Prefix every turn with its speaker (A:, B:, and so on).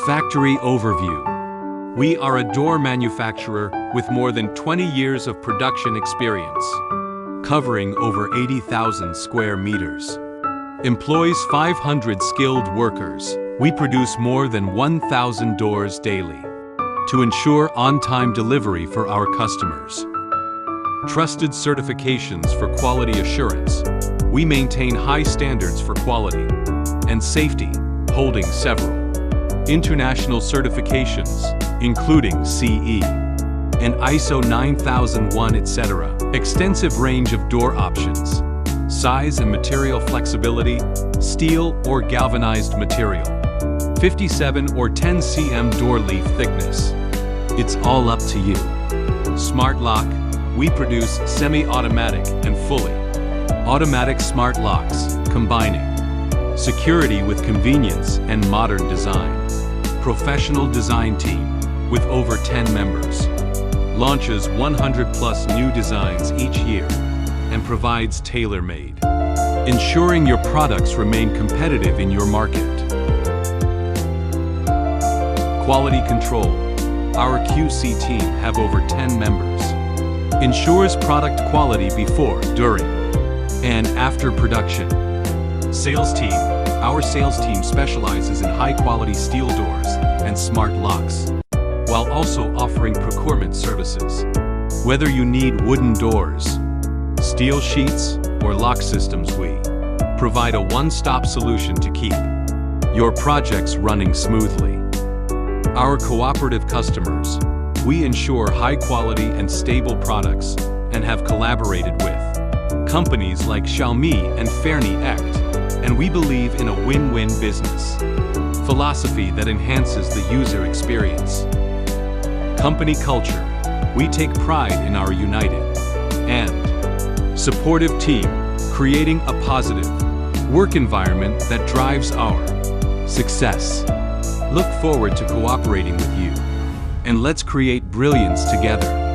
A: Factory overview. We are a door manufacturer with more than 20 years of production experience, covering over 80,000 square meters. Employs 500 skilled workers. We produce more than 1,000 doors daily to ensure on-time delivery for our customers. Trusted certifications for quality assurance. We maintain high standards for quality and safety, holding several international certifications, including CE and ISO 9001, etc. Extensive range of door options, size and material flexibility, steel or galvanized material, 57 or 10 cm door leaf thickness. It's all up to you. Smart lock. We produce semi-automatic and fully automatic smart locks, combining security with convenience and modern design. Professional design team with over 10 members. Launches 100+ new designs each year and provides tailor-made, ensuring your products remain competitive in your market. Quality control. Our QC team have over 10 members. Ensures product quality before, during, and after production. Sales team. Our sales team specializes in high-quality steel doors and smart locks, while also offering procurement services. Whether you need wooden doors, steel sheets, or lock systems, we provide a one-stop solution to keep your projects running smoothly. Our cooperative customers. We ensure high-quality and stable products and have collaborated with companies like Xiaomi and Fernie Act, and we believe in a win-win business philosophy that enhances the user experience. Company culture. We take pride in our united and supportive team, creating a positive work environment that drives our success. Look forward to cooperating with you, and let's create brilliance together.